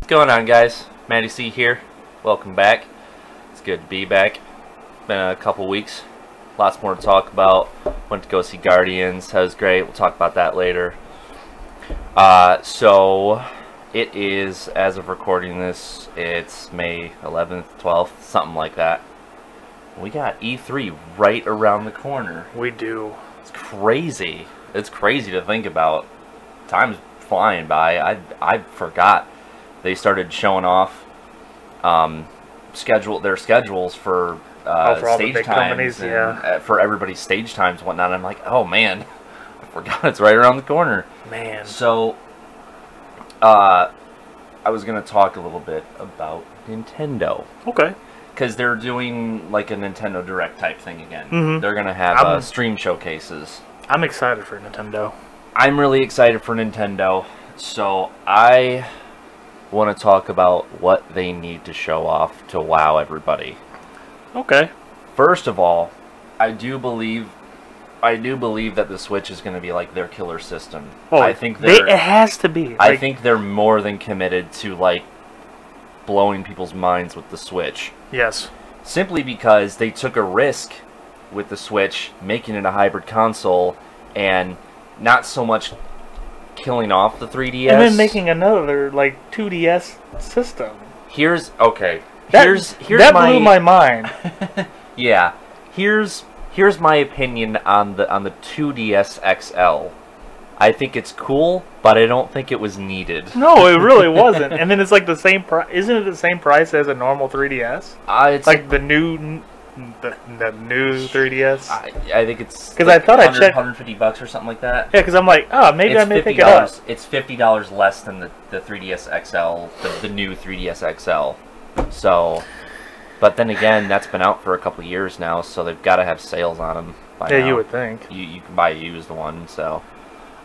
What's going on, guys? Matty C here. Welcome back. It's good to be back. Been a couple weeks. Lots more to talk about. Went to go see Guardians. That was great. We'll talk about that later. So it is, as of recording this, it's May 11th, 12th, something like that. We got E3 right around the corner. We do. It's crazy. It's crazy to think about. Time's flying by. I forgot they started showing off their schedules for for all the stage big times companies, and, yeah. for everybody's stage times and whatnot. I'm like, oh man, I forgot it's right around the corner. Man. So I was gonna talk a little bit about Nintendo. Okay. Because they're doing like a Nintendo Direct type thing again. Mm-hmm. They're gonna have stream showcases. I'm excited for Nintendo. I'm really excited for Nintendo. So I want to talk about what they need to show off to wow everybody. Okay. First of all, I do believe that the Switch is going to be like their killer system. Oh, I think it has to be. I think they're more than committed to like blowing people's minds with the Switch. Yes. Simply because they took a risk with the Switch, making it a hybrid console, and not so much killing off the 3DS. And then making another, like, 2DS system. Here's that blew my mind. Yeah. Here's my opinion on the 2DS XL. I think it's cool, but I don't think it was needed. No, it really wasn't. And then it's like the same price. Isn't it the same price as a normal 3DS? It's like the new 3DS. I think it's because like I thought I checked $150 or something like that. Yeah, because I'm like, oh, maybe I may pick it up. It's $50 less than the 3DS XL, the new 3DS XL. So, but then again, that's been out for a couple years now, so they've got to have sales on them by now. You would think. You can buy a used one, so.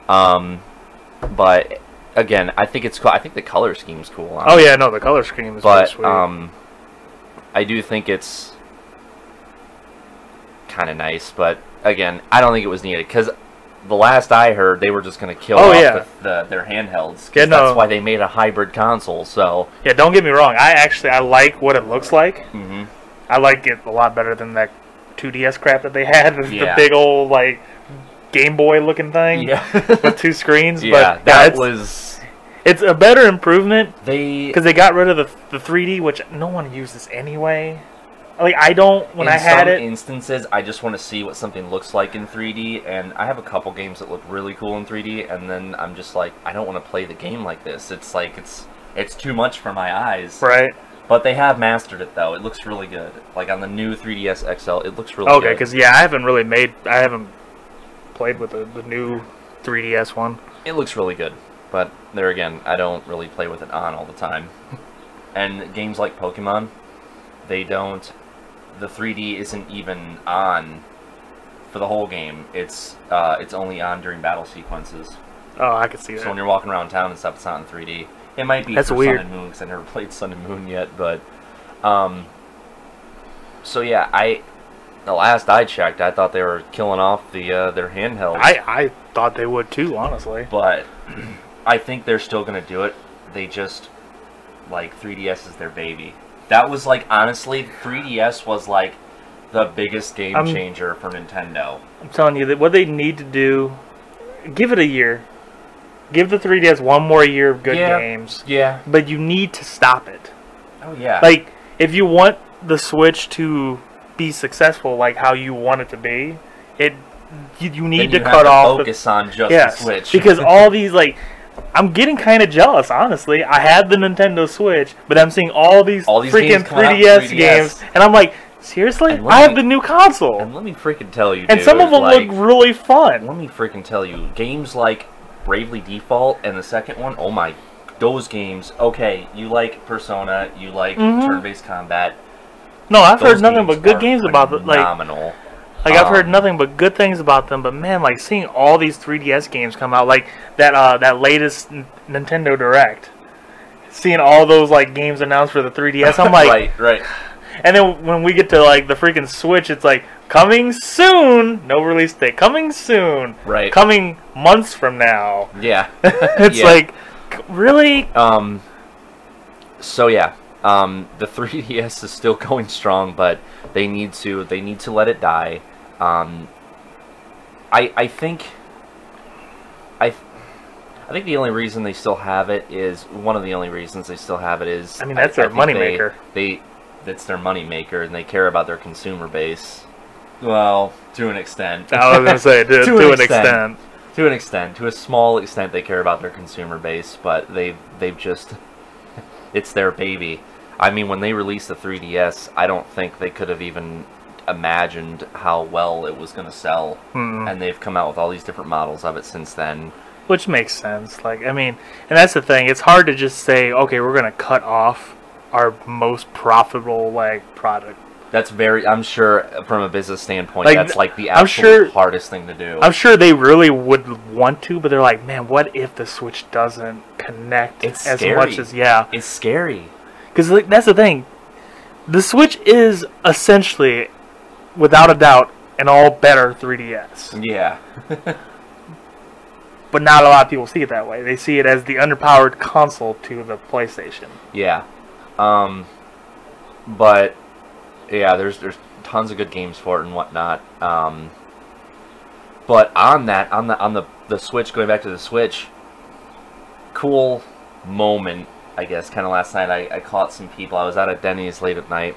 But again, I think it's cool. I think the color scheme's cool. Oh yeah, no, the color scheme is really sweet. I do think it's kind of nice, but again, I don't think it was needed because the last I heard, they were just going to kill off their handhelds. Yeah, no. That's why they made a hybrid console. So yeah, don't get me wrong. I like what it looks like. Mm-hmm. I like it a lot better than that 2DS crap that they had. Yeah. The big old like Game Boy looking thing. Yeah. With two screens. Yeah, but it's a better improvement because they got rid of the 3D, which no one uses anyway. Like I don't. When I had it, in some instances, I just want to see what something looks like in 3D, and I have a couple games that look really cool in 3D, and then I'm just like, I don't want to play the game like this. It's like it's too much for my eyes. Right. But they have mastered it though. It looks really good. Like on the new 3DS XL, it looks really good. Okay, because yeah, I haven't played with the new 3DS one. It looks really good, but there again, I don't really play with it on all the time. And games like Pokemon, the 3D isn't even on for the whole game. It's only on during battle sequences. Oh, I can see that. So when you're walking around town and stuff, it's not in 3D. It might be for weird. Sun and Moon, because I never played Sun and Moon yet, but so yeah, the last I checked, I thought they were killing off their handhelds. I thought they would too, honestly. But I think they're still going to do it. They just, like, 3DS is their baby. That was, like, honestly, 3DS was, like, the biggest game changer for Nintendo. I'm telling you, that what they need to do, give it a year. Give the 3DS one more year of good games. Yeah. But you need to stop it. Oh, yeah. Like, if you want the Switch to be successful like how you want it to be, you need to cut off focus on just the Switch. Because all these, like, I'm getting kind of jealous, honestly. I have the Nintendo Switch, but I'm seeing all these freaking 3DS games, and I'm like, seriously? I have the new console. And let me freaking tell you, and dude, some of them look really fun. Let me freaking tell you, games like Bravely Default and the second one, oh my, those games, okay, you like Persona, you like turn-based combat. No, I've heard nothing but good games about them. Phenomenal. Like I've heard nothing but good things about them, but man, like seeing all these 3DS games come out, like that latest Nintendo Direct, seeing all those like games announced for the 3DS, I'm like, right. And then when we get to like the freaking Switch, it's like coming soon, no release date, coming soon, right? Coming months from now. Yeah, it's like really. So yeah, the 3DS is still going strong, but they need to let it die. I think the only reason they still have it is one of the only reasons they still have it is that's their moneymaker. That's their moneymaker, and they care about their consumer base. Well, to an extent. I was going to say to an extent. To an extent, to a small extent, they care about their consumer base, but they've just it's their baby. I mean, when they released the 3DS, I don't think they could have even imagined how well it was going to sell, and they've come out with all these different models of it since then. Which makes sense. Like, I mean, and that's the thing. It's hard to just say, okay, we're going to cut off our most profitable product. That's I'm sure from a business standpoint, that's the hardest thing to do. I'm sure they really would want to, but they're like, man, what if the Switch doesn't connect as much as, It's scary. Because that's the thing. The Switch is essentially, without a doubt, an all better 3DS. Yeah. But not a lot of people see it that way. They see it as the underpowered console to the PlayStation. Yeah. But yeah, there's tons of good games for it and whatnot. But on the Switch, going back to the Switch, cool moment, I guess, kind of last night. I caught some people. I was out at Denny's late at night,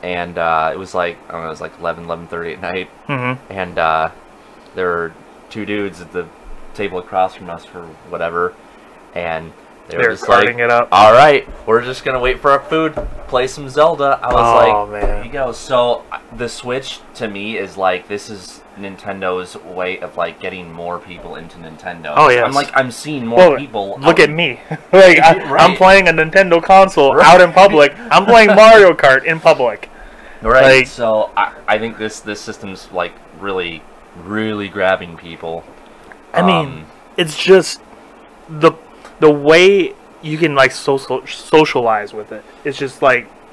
and it was like, I don't know, it was like 11:30 at night, and there were two dudes at the table across from us for whatever, and they were just like, it up. all right, we're just going to wait for our food, play some Zelda. I was man. Here you go. So the Switch, to me, is like, this is Nintendo's way of getting more people into Nintendo. Oh, yes. I'm seeing more people. Look at me. I'm playing a Nintendo console out in public. I'm playing Mario Kart in public. Right. So I think this system's really, really grabbing people. I mean, it's just the way you can socialize with it. It's just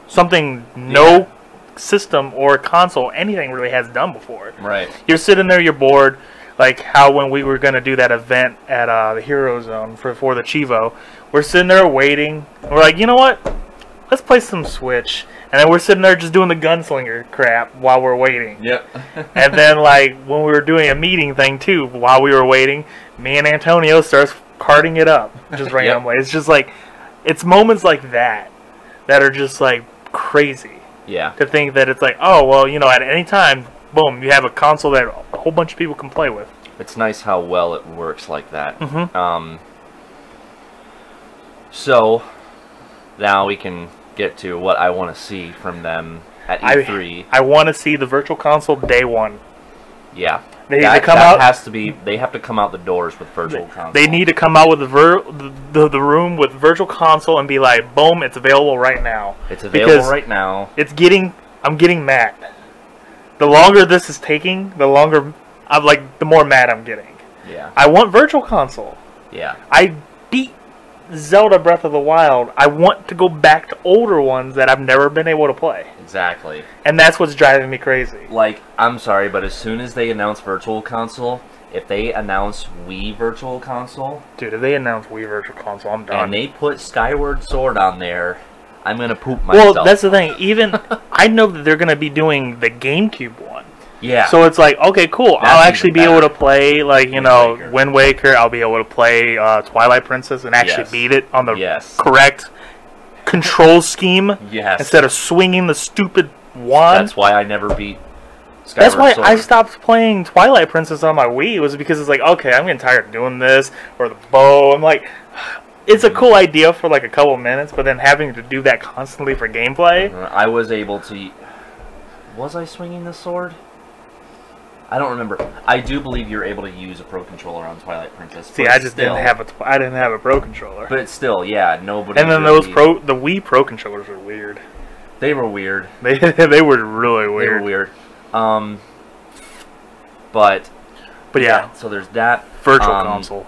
something no system or console, anything really has done before. Right. You're sitting there, you're bored. Like how when we were going to do that event at the Hero Zone for the Chivo, we're sitting there waiting. And we're like, you know what? Let's play some Switch. And then we're sitting there just doing the gunslinger crap while we're waiting. Yep. And then when we were doing a meeting thing too, while we were waiting, me and Antonio starts carting it up just randomly. It's just it's moments like that are just crazy. Yeah. To think that it's oh, well, at any time, boom, you have a console that a whole bunch of people can play with. It's nice how well it works like that. Mm-hmm. So now we can get to what I want to see from them at E3. I want to see the Virtual Console day one. Yeah. They have to come out the doors with Virtual Console. They need to come out with the room with Virtual Console and be like, boom, it's available right now. It's available right now. I'm getting mad. The longer this is taking, the more mad I'm getting. Yeah. I want Virtual Console. Yeah. I beat Zelda Breath of the Wild. I want to go back to older ones that I've never been able to play. Exactly. And that's what's driving me crazy. I'm sorry, but as soon as they announce Virtual Console, if they announce Wii Virtual Console... Dude, if they announce Wii Virtual Console, I'm done. And they put Skyward Sword on there, I'm going to poop myself. Well, that's the thing. Even, I know that they're going to be doing the GameCube one. Yeah. So it's okay, cool. I'll actually be able to play, Wind Waker. I'll be able to play Twilight Princess and actually beat it on the correct control scheme. Yes. Instead of swinging the stupid wand. That's why I never beat Skyward That's why Sword. I stopped playing Twilight Princess on my Wii. It was because it's okay, I'm getting tired of doing this. Or the bow. I'm it's a cool idea for a couple minutes, but then having to do that constantly for gameplay. I was able to... Was I swinging the sword? I don't remember. I do believe you're able to use a Pro Controller on Twilight Princess. See, I just didn't have a Pro Controller. But still, yeah, nobody. And then the Wii Pro Controllers were weird. They were weird. They were really weird. They were weird. But yeah. So there's that Virtual Console.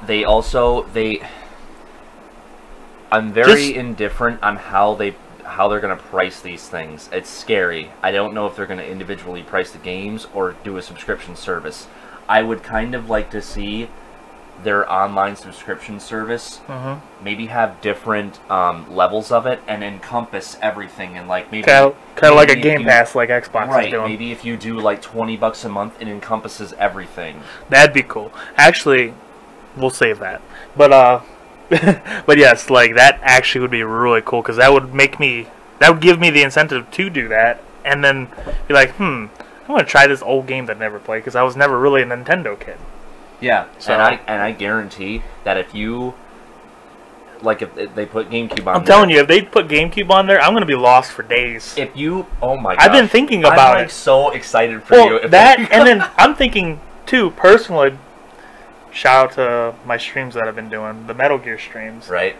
I'm very indifferent on how they're going to price these things. It's scary. I don't know if they're going to individually price the games or do a subscription service. I would kind of like to see their online subscription service, maybe have different levels of it and encompass everything, and like maybe kind of like a Game Pass, like Xbox is doing. Maybe if you do like $20 a month, it encompasses everything. That'd be cool. Actually, we'll save that. But but yes, like that actually would be really cool because that would give me the incentive to do that, and then be like, I'm gonna try this old game that I never played because I was never really a Nintendo kid. Yeah, so, and I guarantee that if you if they put GameCube on, I'm telling you, if they put GameCube on there, I'm gonna be lost for days. If you, oh my gosh, I've been thinking about it. I'm so excited for you. And then I'm thinking too personally. Shout out to my streams that I've been doing, the Metal Gear streams. Right.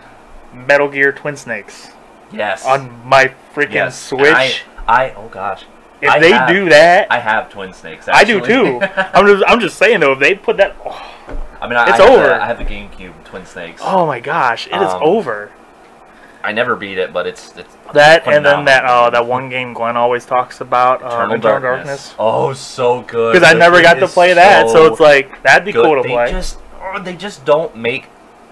Metal Gear Twin Snakes. Yes. On my freaking Switch. Oh gosh. If they do that, I have Twin Snakes. Actually. I do too. I'm just saying though, if they put that, I mean, it's over. I have the GameCube Twin Snakes. Oh my gosh, it is over. I never beat it, but it's that phenomenal. And then that one game Glenn always talks about, Eternal Darkness. Oh, so good. Because I never got to play that, so it's like that'd be cool to play. They just don't make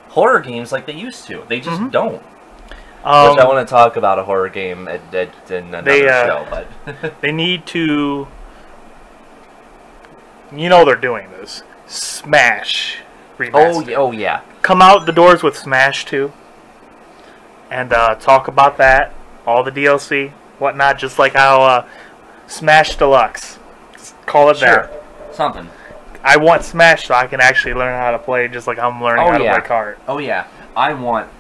horror games like they used to. They just don't. Which I want to talk about a horror game in another show, but they need to. You know they're doing this. Smash remaster. Oh yeah. Come out the doors with Smash 2. And talk about that, all the DLC, whatnot, just like how Smash Deluxe. Just call it that. Something. I want Smash so I can actually learn how to play, just like I'm learning how to play kart. Oh yeah, I want,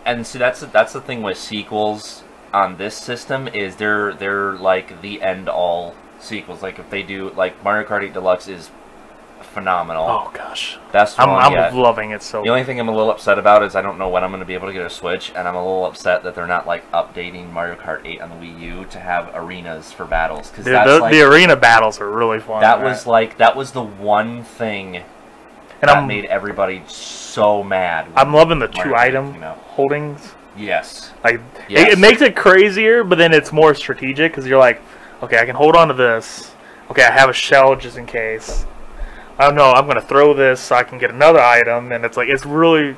and see that's the thing with sequels on this system is they're like the end all sequels. Like if they do like Mario Kart 8 Deluxe is phenomenal. Oh gosh, best one I'm yet. loving it so. The only thing I'm a little upset about is I don't know when I'm going to be able to get a Switch, and I'm a little upset that they're not like updating Mario Kart 8 on the Wii U to have arenas for battles because the arena battles are really fun. That was the one thing that made everybody so mad. I'm loving the two item holdings. Yes, it makes it crazier, but then it's more strategic because you're like, okay, I can hold on to this. Okay, I have a shell just in case. I don't know, I'm going to throw this so I can get another item, and it's like, it's really,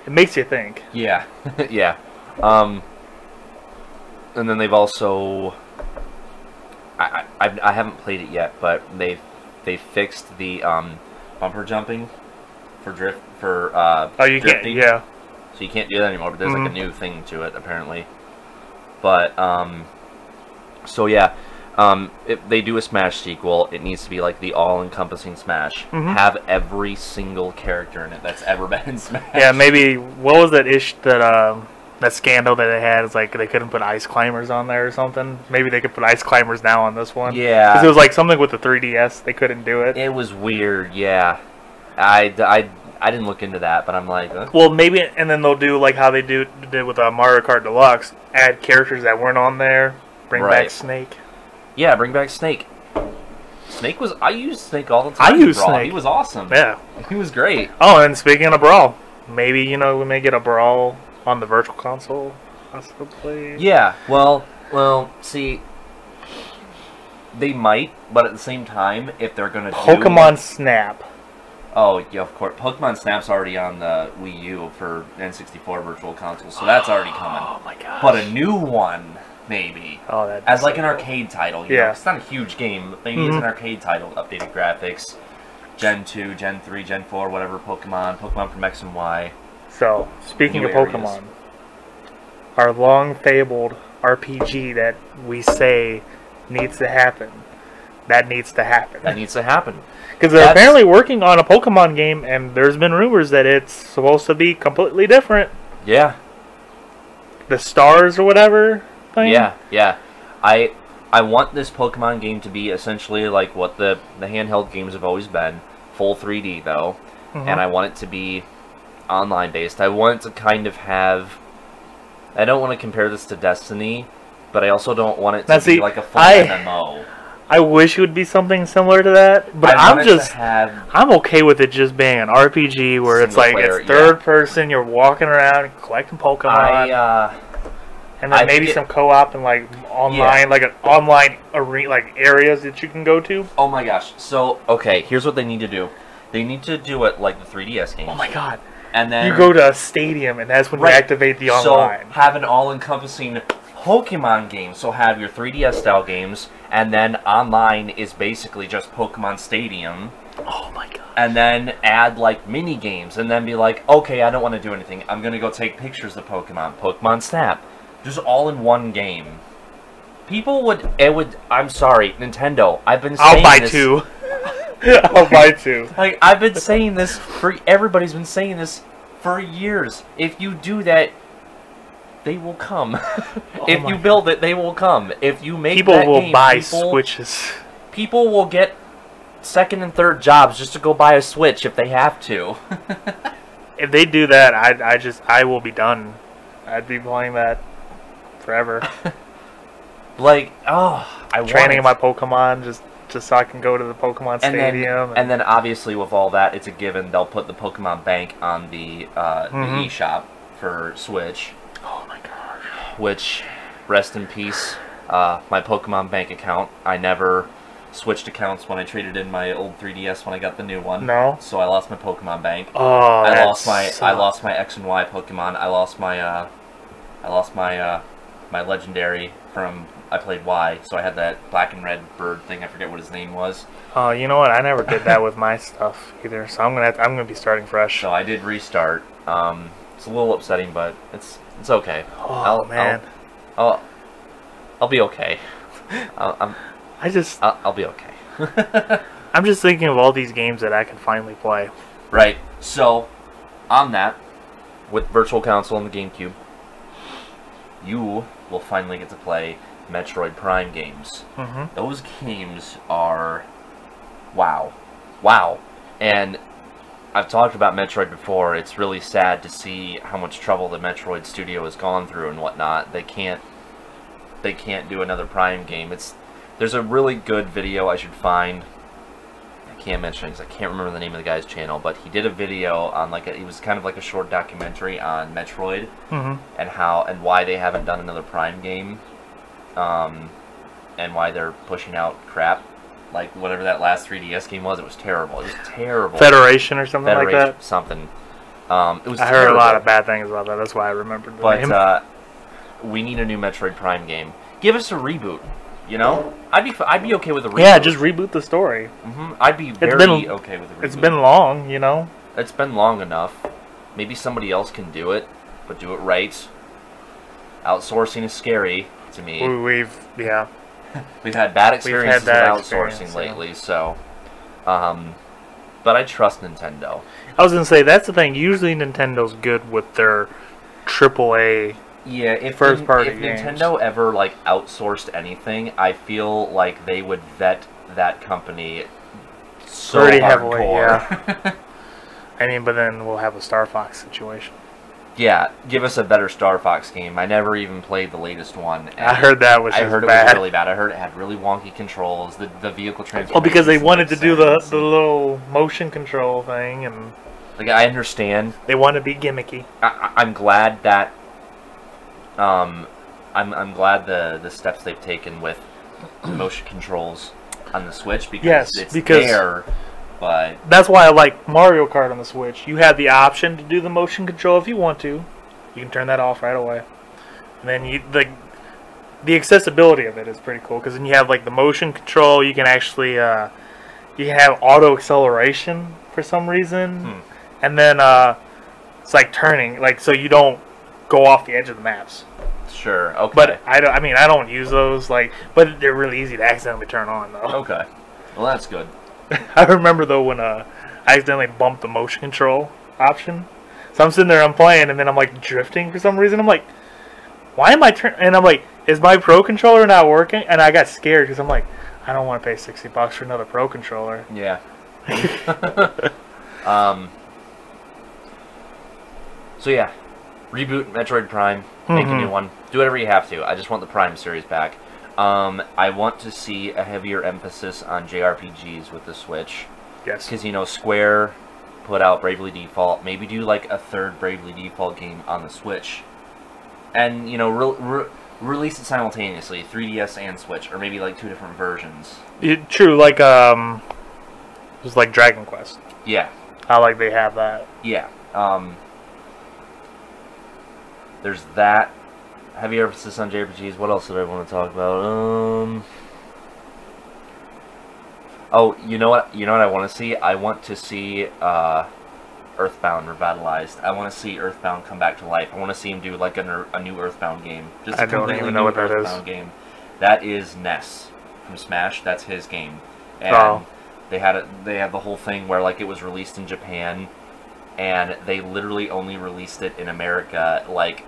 it makes you think. Yeah, yeah. And then they've also, I haven't played it yet, but they fixed the bumper jumping for you drifting. Can't, yeah. So you can't do that anymore, but there's like a new thing to it, apparently. But, so yeah. If they do a Smash sequel, it needs to be like the all-encompassing Smash. Have every single character in it that's ever been in Smash. Yeah, maybe what was that scandal that they had? It's like they couldn't put Ice Climbers on there or something. Maybe they could put Ice Climbers now on this one. Yeah, because it was like something with the 3DS. They couldn't do it. It was weird. Yeah, I didn't look into that, but I'm like, well, maybe, and then they'll do like how they did with Mario Kart Deluxe. Add characters that weren't on there. Bring back Snake. Yeah, bring back Snake. I used Snake all the time. I used Snake. He was awesome. Yeah. He was great. Oh, and speaking of Brawl, maybe, we may get a Brawl on the Virtual Console, possibly. Yeah, well, see, they might, but at the same time, if they're going to Pokemon Snap. Oh, yeah, of course. Pokemon Snap's already on the Wii U for N64 Virtual Console, so that's already coming. Oh, my gosh. But a new one... Maybe. Oh, that as like an arcade title. You know? It's not a huge game, but maybe it's an arcade title. Updated graphics. Gen 2, Gen 3, Gen 4, whatever Pokemon from X and Y. So, speaking of Pokemon, our long-fabled RPG that we say needs to happen. That needs to happen. That needs to happen. Because they're apparently working on a Pokemon game, and there's been rumors that it's supposed to be completely different. Yeah. The Stars or whatever thing? Yeah. I want this Pokemon game to be essentially like what the handheld games have always been. Full 3D, though. And I want it to be online-based. I want it to kind of have... I don't want to compare this to Destiny, but I also don't want it to be like a full MMO. I wish it would be something similar to that, but I'm okay with it just being an RPG where it's like it's third person, you're walking around collecting Pokemon, and then maybe some co-op and like online, like an online arena, like areas that you can go to. Oh my gosh! So okay, here's what they need to do. They need to do it like the 3DS games. Oh my god. And then you go to a stadium, and that's when you activate the online. So have an all-encompassing Pokemon game. So have your 3DS style games, and then online is basically just Pokemon Stadium. Oh my god. And then add like mini games, and then be like, okay, I don't want to do anything. I'm gonna go take pictures of Pokemon. Pokemon Snap, just all in one game. People would. I'm sorry, Nintendo. I've been saying I'll buy this. 2. I'll buy 2. Like, I've been saying this for... Everybody's been saying this for years. If you do that, they will come. If you build it, they will come. If you make people that will game, buy Switches. People will get second and third jobs just to go buy a Switch if they have to. If they do that, I will be done. I'd be playing that forever. Like, oh, I training my Pokemon just so I can go to the Pokemon Stadium. And then obviously with all that, it's a given they'll put the Pokemon Bank on the eShop for Switch. Oh my gosh. Which, rest in peace, my Pokemon Bank account. I never switched accounts when I traded in my old 3DS when I got the new one. No. So I lost my Pokemon Bank. Oh, I lost my X and Y Pokemon. I lost my my legendary from I played Y, so I had that black and red bird thing. I forget what his name was. Oh, you know what? I never did that with my stuff either. So I'm gonna be starting fresh. So I did restart. It's a little upsetting, but it's okay. Oh man. I'll be okay. I'll be okay. I'm just thinking of all these games that I can finally play. Right. So, on that, with Virtual Console and the GameCube, you will finally get to play Metroid Prime games. Mm-hmm. Those games are wow. And I've talked about Metroid before. It's really sad to see how much trouble the Metroid studio has gone through and whatnot. They can't do another Prime game. There's a really good video I should find. I can't mention it because I can't remember the name of the guy's channel, but he did a video on it was kind of like a short documentary on Metroid and why they haven't done another Prime game, and why they're pushing out crap like whatever that last 3DS game was. It was terrible. It was terrible. Federation or something like that. Something. It was. I heard a lot of bad things about that. That's why I remembered the name. But we need a new Metroid Prime game. Give us a reboot. You know, I'd be okay with a reboot. Yeah, just reboot the story. I'd be very okay with a reboot. It's been long, you know. It's been long enough. Maybe somebody else can do it, but do it right. Outsourcing is scary to me. We've had bad experiences with outsourcing lately, so. But I trust Nintendo. I was gonna say that's the thing. Usually Nintendo's good with their AAA. Yeah, if first-party games. Nintendo ever outsourced anything, I feel like they would vet that company so pretty hardcore. heavily. Yeah. I mean, but then we'll have a Star Fox situation. Yeah, give us a better Star Fox game. I never even played the latest one. I heard that was bad. It was really bad. I heard it had really wonky controls. The vehicle transformation. Oh, because they wanted to do the little motion control thing, and I understand. They want to be gimmicky. I'm glad that. I'm glad the steps they've taken with motion controls on the Switch because it's there, but that's why I like Mario Kart on the Switch. You have the option to do the motion control if you want to. You can turn that off right away, and then the accessibility of it is pretty cool because then you have the motion control. You can actually you can have auto acceleration for some reason, and then it's turning so you don't go off the edge of the maps. Sure, okay. But I don't use those but they're really easy to accidentally turn on though. Okay. Well, that's good. I remember though when I accidentally bumped the motion control option. So I'm sitting there, I'm playing, and then I'm drifting for some reason. I'm like, why am I turning? And I'm like, is my Pro Controller not working? And I got scared because I'm like, I don't want to pay $60 for another Pro Controller. Yeah. So yeah, reboot Metroid Prime, make a new one, do whatever you have to. I just want the Prime series back. I want to see a heavier emphasis on JRPGs with the Switch. Yes. Because, Square put out Bravely Default. Maybe do, a third Bravely Default game on the Switch. And, release it simultaneously, 3DS and Switch. Or maybe, 2 different versions. True, It was like Dragon Quest. Yeah. I like they have that. Yeah. There's that. Heavy emphasis on JRPGs. What else did I want to talk about? Oh, you know what? You know what I want to see? I want to see Earthbound revitalized. I want to see Earthbound come back to life. I want to see him do like a new Earthbound game. Just I don't even know what that is. Game. That is Ness from Smash. That's his game. And they had the whole thing where like it was released in Japan, and they literally only released it in America like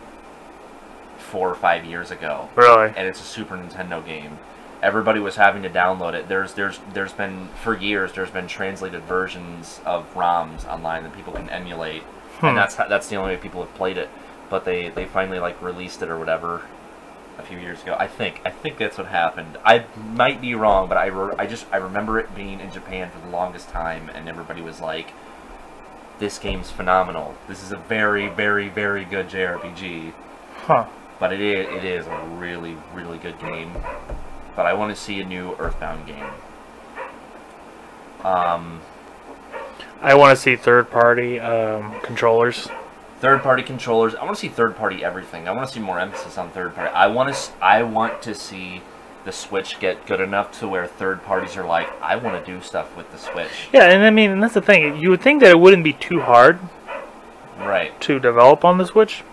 4 or 5 years ago. Really? And it's a Super Nintendo game. Everybody was having to download it. There's been for years there's been translated versions of ROMs online that people can emulate, and that's the only way people have played it. But they finally like released it or whatever a few years ago. I think that's what happened. I might be wrong, but I remember it being in Japan for the longest time, and everybody was like, "This game's phenomenal. This is a very, very, very good JRPG." Huh. But it is a really, really good game. But I want to see a new Earthbound game. I want to see third-party controllers. Third-party controllers. I want to see third-party everything. I want to see more emphasis on third-party. I want to see the Switch get good enough to where third parties are like, I want to do stuff with the Switch. Yeah, and I mean, and that's the thing. You would think that it wouldn't be too hard, right, to develop on the Switch,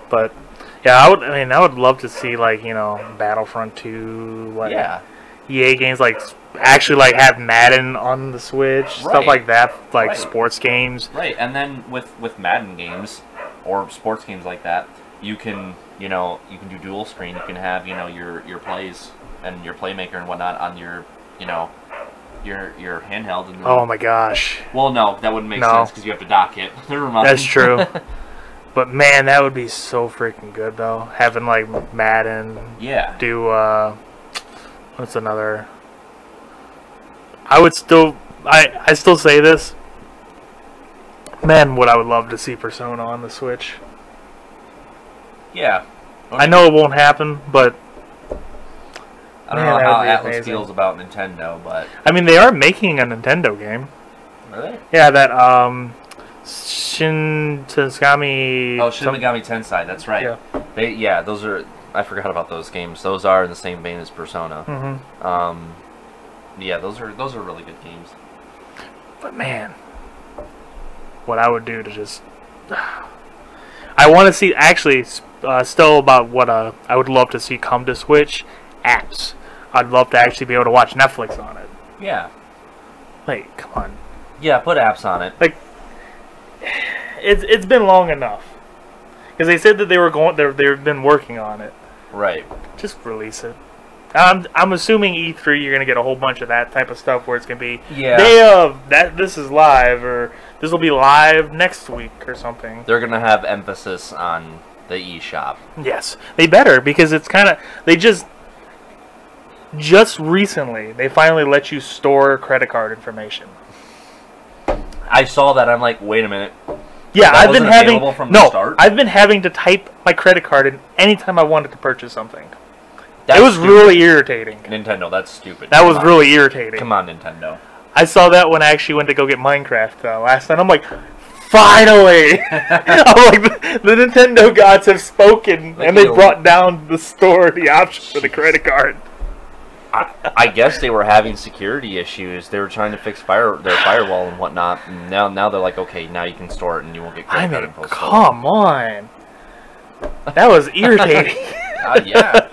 but. Yeah, I would love to see like Battlefront 2, like EA games like actually like have Madden on the Switch, stuff like that, like sports games. Right, and then with Madden games or sports games like that, you can do dual screen. You can have your plays and your playmaker and whatnot on your your handheld. And oh my gosh! Well, no, that wouldn't make sense because you have to dock it. Never mind. That's true. But man, that would be so freaking good though. Having like Madden. Yeah. Do what's another? I still say this. Man, what I would love to see Persona on the Switch. Yeah. I know it won't happen, but I don't know how Atlas feels about Nintendo, but I mean they are making a Nintendo game. Are they? Yeah, that Shin Megami. Oh, Shin Megami Tensei. That's right. Yeah. Those are. I forgot about those games. Those are in the same vein as Persona. Yeah, those are really good games. But man, what I would do to just. I want to see actually still about what I would love to see come to Switch apps. I'd love to actually be able to watch Netflix on it. Yeah. Like, come on. Yeah, put apps on it. Like. It's been long enough because they said that they've been working on it. Right. Just release it. I'm assuming E3 you're gonna get a whole bunch of that type of stuff where it's gonna be day of that this is live or this will be live next week or something. They're gonna have emphasis on the eShop. Yes, they better because it's kind of they just recently they finally let you store credit card information. I saw that. I'm like, wait a minute. Yeah, I've been having to type my credit card in anytime I wanted to purchase something. It was really irritating. Nintendo, that's stupid. That was really irritating. Come on, Nintendo. I saw that when I actually went to go get Minecraft last night. I'm like, finally! I'm like, the Nintendo gods have spoken, and they brought down the store the option for the credit card. I guess they were having security issues. They were trying to fix their firewall and whatnot. And now they're like, okay, now you can store it and you won't get credit card info. Come on, that was irritating. Yeah.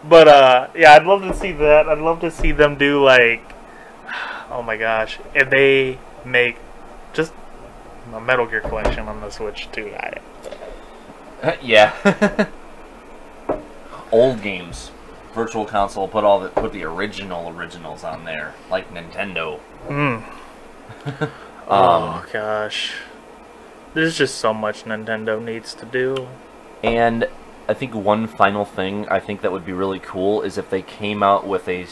But yeah, I'd love to see that. I'd love to see them do like, oh my gosh, if they make just a Metal Gear collection on the Switch too. Yeah. Old games. Virtual Console put the originals on there, like Nintendo. Oh gosh, there's just so much Nintendo needs to do. And I think one final thing I think that would be really cool is if they came out with a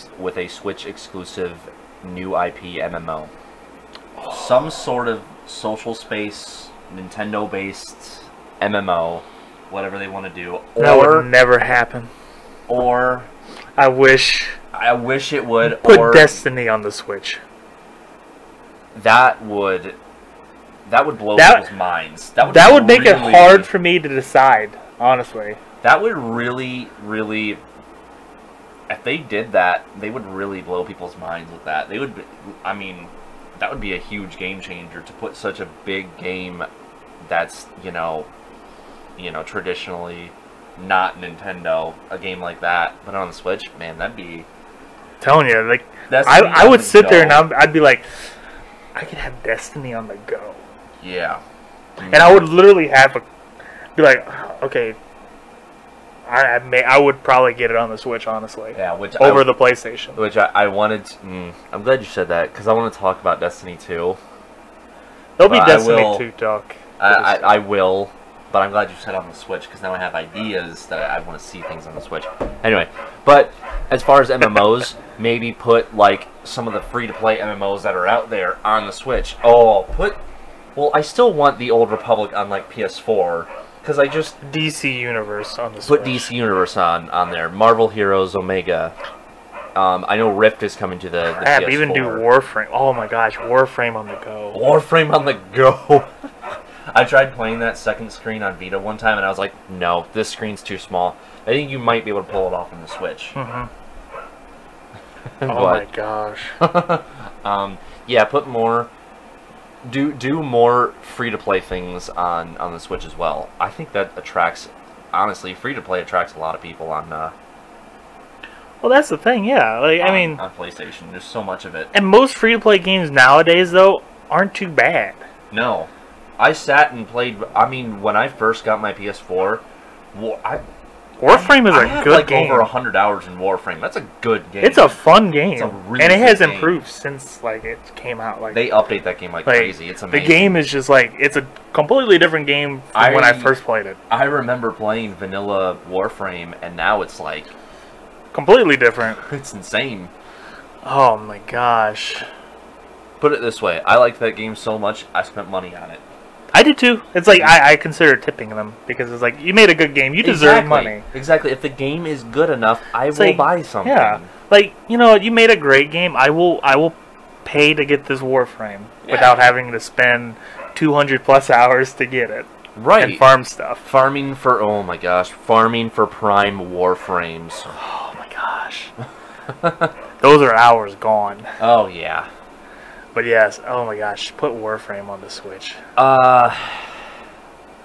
Switch exclusive new IP MMO, some sort of social space Nintendo based MMO, whatever they want to do. That would never happen. Or I wish it would. Put Destiny on the Switch. that would blow people's minds. That would make it hard for me to decide, honestly. That would really, really... If they did that, they would really blow people's minds with that. They would... I mean, that would be a huge game changer to put such a big game that's, traditionally not Nintendo, a game like that, but on the Switch, man, that'd be... I'm telling you, like, I would sit there and I'd be like, I could have Destiny on the go. Yeah. And I would literally be like, okay, I would probably get it on the Switch, honestly. Yeah, over the PlayStation. Which I wanted to... I'm glad you said that, because I want to talk about Destiny 2. There'll be Destiny 2 talk. I will, but I'm glad you said on the Switch, because now I have ideas that I want to see things on the Switch. Anyway, but as far as MMOs, maybe put, like, some of the free-to-play MMOs that are out there on the Switch. Well, I still want the Old Republic on, like, PS4, because I just... DC Universe on the Switch. Put DC Universe on there. Marvel Heroes Omega. I know Rift is coming to the PS4. Even do Warframe. Oh my gosh, Warframe on the go. Warframe on the go. I tried playing that second screen on Vita one time, and I was like, no, this screen's too small. I think you might be able to pull it off on the Switch. Mm-hmm. Oh my gosh. Yeah, put more... Do more free-to-play things on the Switch as well. I think that attracts... Honestly, free-to-play attracts a lot of people on... Well, that's the thing, yeah. Like, I mean... On PlayStation, there's so much of it. And most free-to-play games nowadays, though, aren't too bad. No. I sat and played... I mean, when I first got my PS4... Warframe is a good game. Over 100 hours in Warframe. That's a good game. It's a fun game. It's a really and it has good game. improved since like it came out. Like they update that game like crazy. It's amazing. The game is just like it's a completely different game from when I first played it. I remember playing vanilla Warframe, and now it's like completely different. It's insane. Oh my gosh. Put it this way, I liked that game so much, I spent money on it. I did too. It's like I consider tipping them because it's like you made a good game. You deserve money. Exactly. If the game is good enough, I will buy something. Yeah. Like, you made a great game. I will pay to get this Warframe without having to spend 200 plus hours to get it. Right. And farm stuff. Farming for Prime Warframes. Oh my gosh. Those are hours gone. Oh yeah. But yes, oh my gosh, put Warframe on the Switch. I'd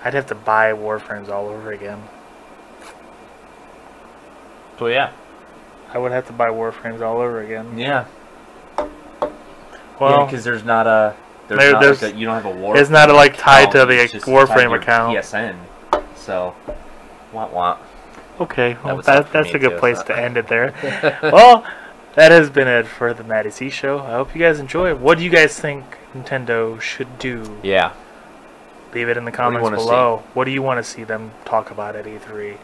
have to buy Warframes all over again. So yeah. I would have to buy Warframes all over again. Yeah. Well, because there's not a... you don't have a Warframe. It's not like tied to the Warframe account. PSN. So, wah. Okay, well, that's a good place to end it there. Well... That has been it for the Matty C Show. I hope you guys enjoy. What do you guys think Nintendo should do? Yeah. Leave it in the comments below. What do you want to see them talk about at E3?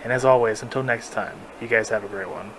And as always, until next time, you guys have a great one.